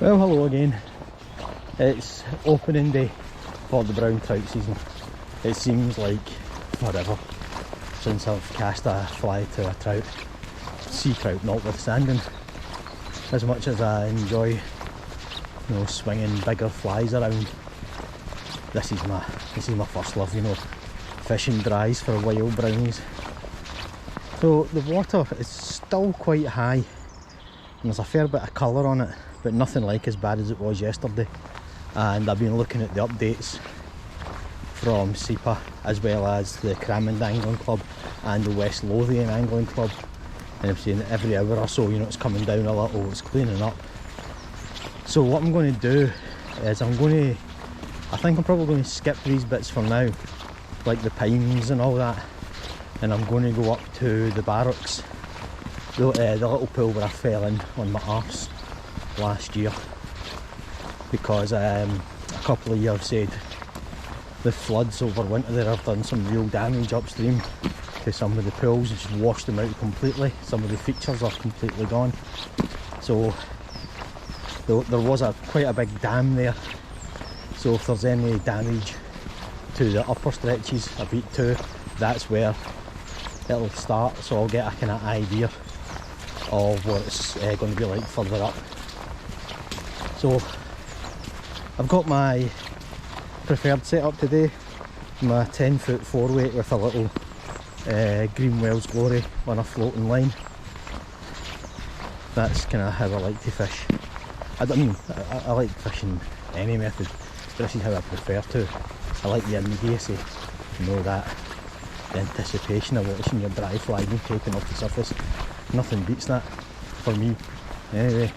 Well, hello again. It's opening day for the brown trout season. It seems like forever since I've cast a fly to a trout, sea trout notwithstanding. As much as I enjoy, swinging bigger flies around, this is my first love, fishing dries for wild brownies. So the water is still quite high, and there's a fair bit of colour on it, but nothing like as bad as it was yesterday. And I've been looking at the updates from SEPA as well as the Cramond Angling Club and the West Lothian Angling Club, and I'm seeing every hour or so, it's coming down a little, it's cleaning up. So what I'm going to do is I think I'm probably going to skip these bits for now, like the pines and all that, and I'm going to go up to the barracks, the little pool where I fell in on my arse last year, because a couple of you have said the floods over winter there have done some real damage upstream to some of the pools. It's just washed them out completely. Some of the features are completely gone. So there was quite a big dam there, so if there's any damage to the upper stretches a bit too, that's where it'll start. So I'll get a kind of idea of what it's going to be like further up. So I've got my preferred setup today, my 10-foot 4-weight with a little Greenwell's Glory on a floating line. That's kind of how I like to fish. I like fishing any method, but this is how I prefer to. I like the immediacy, that the anticipation of watching your dry fly being taken off the surface. Nothing beats that for me. Anyway,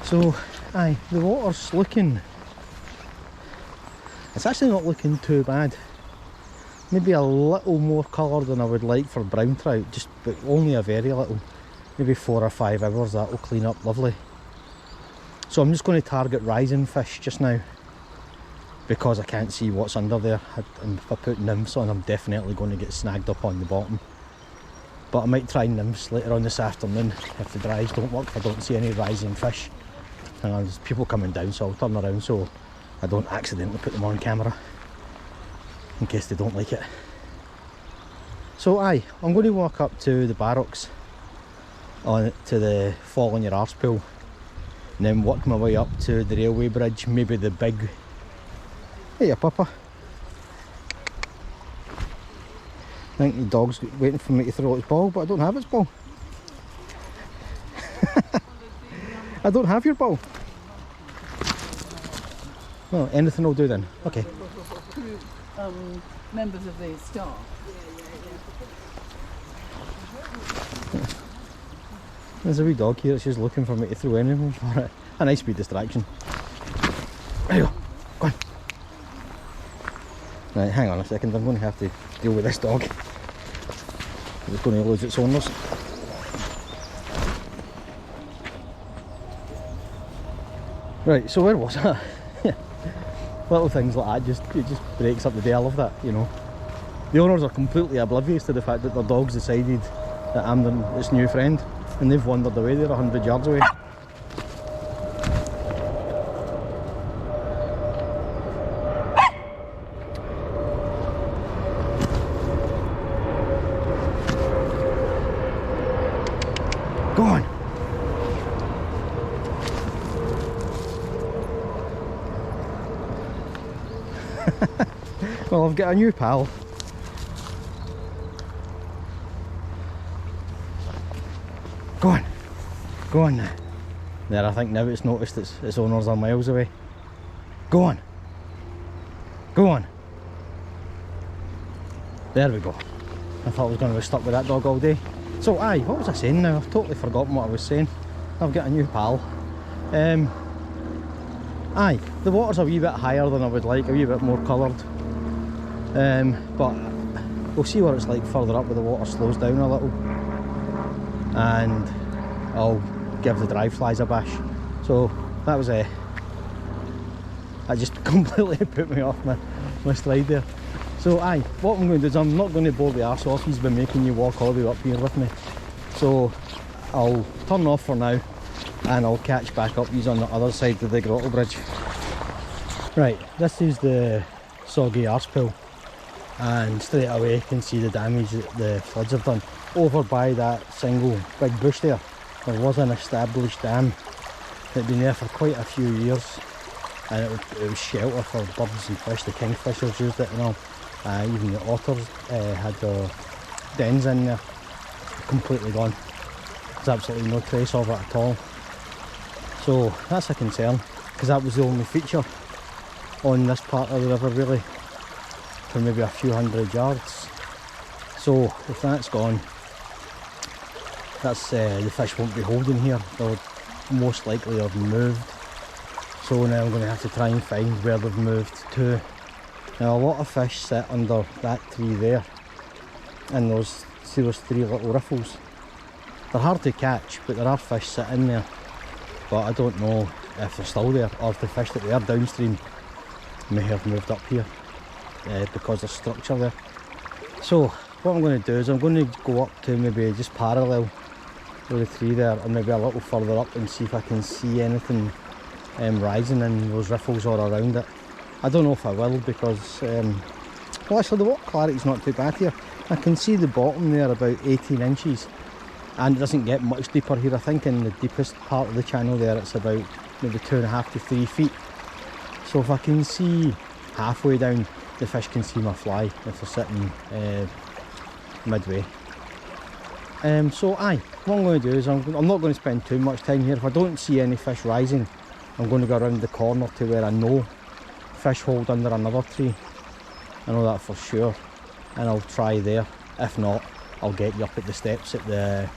so the water's it's actually not looking too bad. Maybe a little more colour than I would like for brown trout, but only a very little. Maybe 4 or 5 hours, that'll clean up lovely. So I'm just going to target rising fish just now, because I can't see what's under there. And if I put nymphs on, I'm definitely going to get snagged up on the bottom. But I might try nymphs later on this afternoon if the dries don't work, if I don't see any rising fish. And there's people coming down, so I'll turn around so I don't accidentally put them on camera in case they don't like it. So I'm going to walk up to the barracks to the Fall on Your Arse pool, and then work my way up to the railway bridge, maybe the big... Hey papa. I think the dog's waiting for me to throw its ball, but I don't have its ball. I don't have your ball. Well, anything will do then. Okay. Members of the staff. There's a wee dog here, she's looking for me to throw anything for it. A nice wee distraction. There you go. Go on. Right, hang on a second, I'm going to have to deal with this dog. It's going to lose its owners. Right, so where was I? Little things like that, it just breaks up the day. I love that, The owners are completely oblivious to the fact that their dog's decided that I'm its new friend, and they've wandered away. They're 100 yards away. Go on! Well, I've got a new pal. Go on! Go on now. There, I think now it's noticed its owners are miles away. Go on! Go on! There we go. I thought I was going to be stuck with that dog all day. So what was I saying now? I've totally forgotten what I was saying. I've got a new pal. The water's a wee bit higher than I would like, a wee bit more coloured. But we'll see what it's like further up where the water slows down a little. And I'll give the dry flies a bash. So that was that just completely put me off my stride there. So what I'm going to do is I'm not going to bore the arse off. He's been making you walk all the way up here with me. So I'll turn off for now, and I'll catch back up these on the other side of the grotto bridge. Right, this is the soggy arse pool, and straight away you can see the damage that the floods have done. Over by that single big bush there was an established dam that had been there for quite a few years, and it was shelter for birds and fish. The kingfishers used it and all. Even the otters had their dens in there. Completely gone. There's absolutely no trace of it at all. So that's a concern, because that was the only feature on this part of the river really, for maybe a few hundred yards. So if that's gone, that's the fish won't be holding here. They'll most likely have moved. So now I'm going to have to try and find where they've moved to. Now a lot of fish sit under that tree there, and see those three little riffles. They're hard to catch, but there are fish sitting there. But I don't know if they're still there, or if the fish that were downstream may have moved up here because there's structure there. So what I'm going to do is I'm going to go up to maybe just parallel with the tree there, or maybe a little further up, and see if I can see anything rising in those riffles or around it. I don't know if I will, because well, actually the water clarity's not too bad here. I can see the bottom there about 18 inches, and it doesn't get much deeper here. I think in the deepest part of the channel there it's about maybe 2.5 to 3 feet. So if I can see halfway down, the fish can see my fly if they're sitting midway. So aye, what I'm going to do is I'm not going to spend too much time here. If I don't see any fish rising, I'm going to go around the corner to where I know fish hold under another tree. I know that for sure, and I'll try there. If not, I'll get you up at the steps at the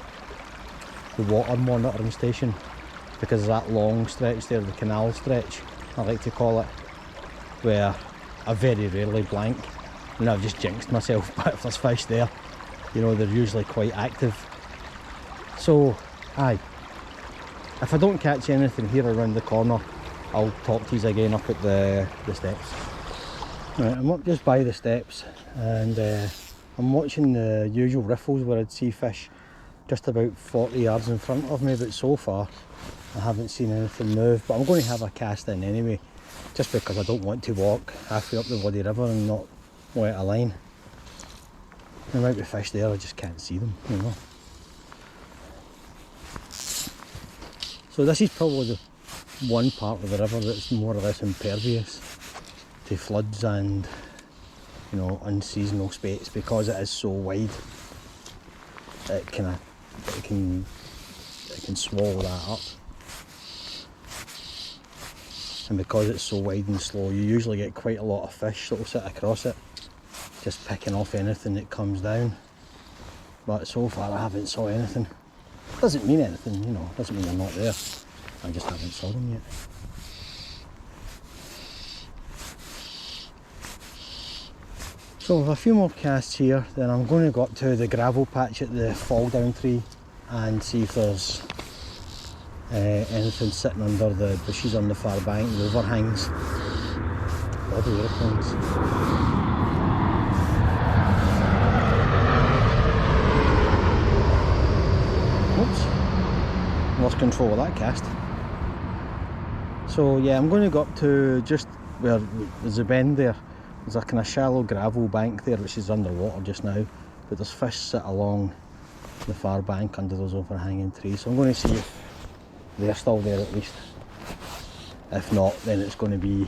water monitoring station, because that long stretch there, the canal stretch I like to call it, where I very rarely blank. And I've just jinxed myself, but if there's fish there, you know, they're usually quite active. So aye, if I don't catch anything here around the corner, I'll talk to you again up at the steps. Right, I'm up just by the steps, and I'm watching the usual riffles where I'd see fish just about 40 yards in front of me, but so far I haven't seen anything move. But I'm going to have a cast in anyway, just because I don't want to walk halfway up the bloody river and not wet a line. There might be fish there, I just can't see them, you know. So this is probably the one part of the river that's more or less impervious to floods and, you know, unseasonal spates, because it is so wide. It can swallow that up. And because it's so wide and slow, you usually get quite a lot of fish that will sit across it, just picking off anything that comes down. But so far I haven't saw anything. Doesn't mean anything, you know, doesn't mean they're not there. I just haven't saw them yet. So with a few more casts here, then I'm going to go up to the gravel patch at the fall down tree and see if there's anything sitting under the bushes on the far bank, the overhangs. Bloody aeroplanes. Oops, lost control of that cast. So yeah, I'm going to go up to just where there's a bend there. There's a kind of shallow gravel bank there which is underwater just now, but there's fish sit along the far bank under those overhanging trees. So I'm going to see if they're still there at least. If not, then it's going to be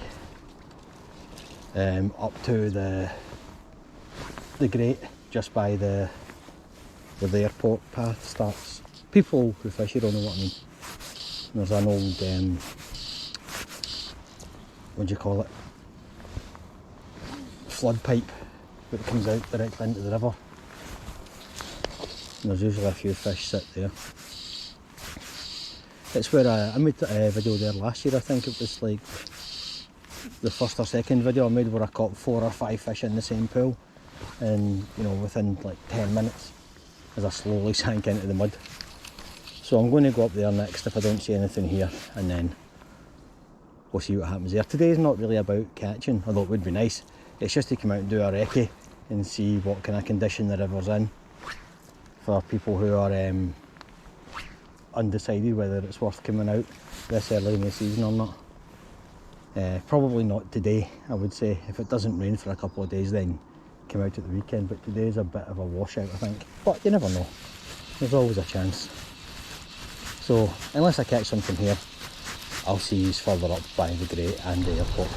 up to the grate just by where the airport path starts. People who fish here don't know what I mean. There's an old what do you call it, flood pipe that comes out directly into the river. And there's usually a few fish sit there. It's where I made a video there last year. I think it was like the first or second video I made where I caught 4 or 5 fish in the same pool, and you know, within like 10 minutes as I slowly sank into the mud. So I'm going to go up there next if I don't see anything here, and then we'll see what happens there. Today's not really about catching, although it would be nice. It's just to come out and do a recce and see what kind of condition the river's in, for people who are undecided whether it's worth coming out this early in the season or not. Probably not today, I would say. If it doesn't rain for a couple of days, then come out at the weekend, but today's a bit of a washout, I think. But you never know, there's always a chance. So unless I catch something here, I'll see you further up by the Great and the airport.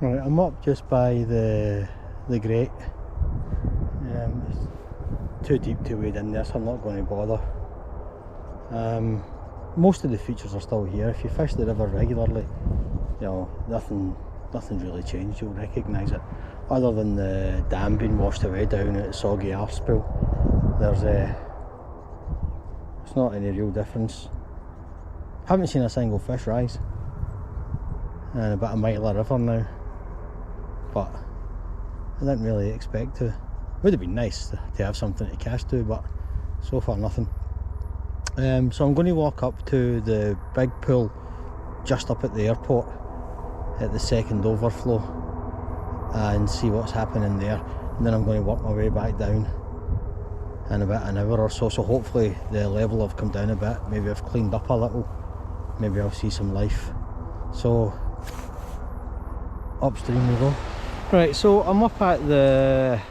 Right, I'm up just by the Great. It's too deep to wade in there, so I'm not going to bother. Most of the features are still here. If you fish the river regularly, you know, nothing's really changed. You'll recognise it, other than the dam being washed away down at Soggy Arsepool. It's not any real difference. Haven't seen a single fish rise, and about a mile of river now, but I didn't really expect to. Would have been nice to have something to cast to, but so far nothing. So I'm going to walk up to the big pool just up at the airport at the second overflow and see what's happening there, and then I'm going to work my way back down in about an hour or so. So hopefully the level will have come down a bit, maybe I've cleaned up a little, maybe I'll see some life. So upstream we go. Right, so I'm up at the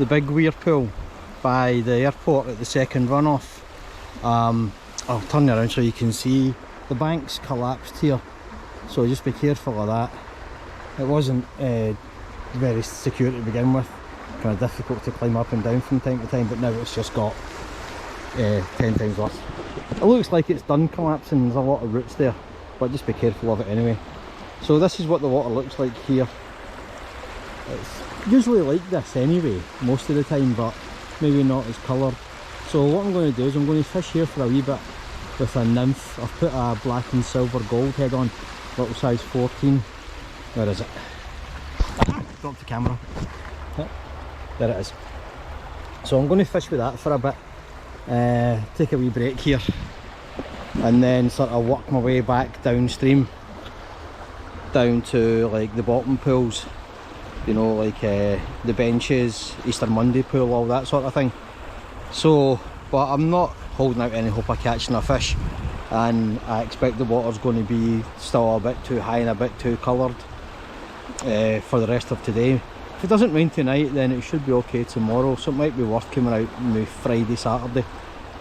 big weir pool by the airport at the second runoff. I'll turn around so you can see the bank's collapsed here, so just be careful of that. It wasn't very secure to begin with, kind of difficult to climb up and down from time to time, but now it's just got 10 times worse. It looks like it's done collapsing, there's a lot of roots there, but just be careful of it anyway. So this is what the water looks like here. It's usually like this anyway, most of the time, but maybe not as coloured. So what I'm going to do is I'm going to fish here for a wee bit with a nymph. I've put a black and silver gold head on, little size 14. Where is it? Drop the camera. There it is. So I'm going to fish with that for a bit, take a wee break here, and then sort of work my way back downstream, down to like the bottom pools, you know, like the benches, Easter Monday pool, all that sort of thing. So, but I'm not holding out any hope of catching a fish, and I expect the water's going to be still a bit too high and a bit too coloured for the rest of today. If it doesn't rain tonight, then it should be okay tomorrow, so it might be worth coming out maybe Friday, Saturday,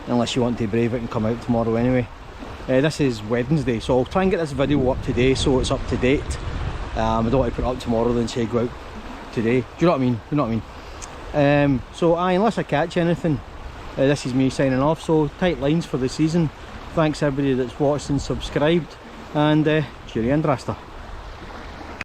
unless you want to brave it and come out tomorrow anyway. This is Wednesday, so I'll try and get this video up today so it's up to date. I don't want to put it up tomorrow then say go out today. Do you know what I mean? You know what I mean? So unless I catch anything, this is me signing off. So tight lines for the season. Thanks everybody that's watched and subscribed, and cheerio and Rasta.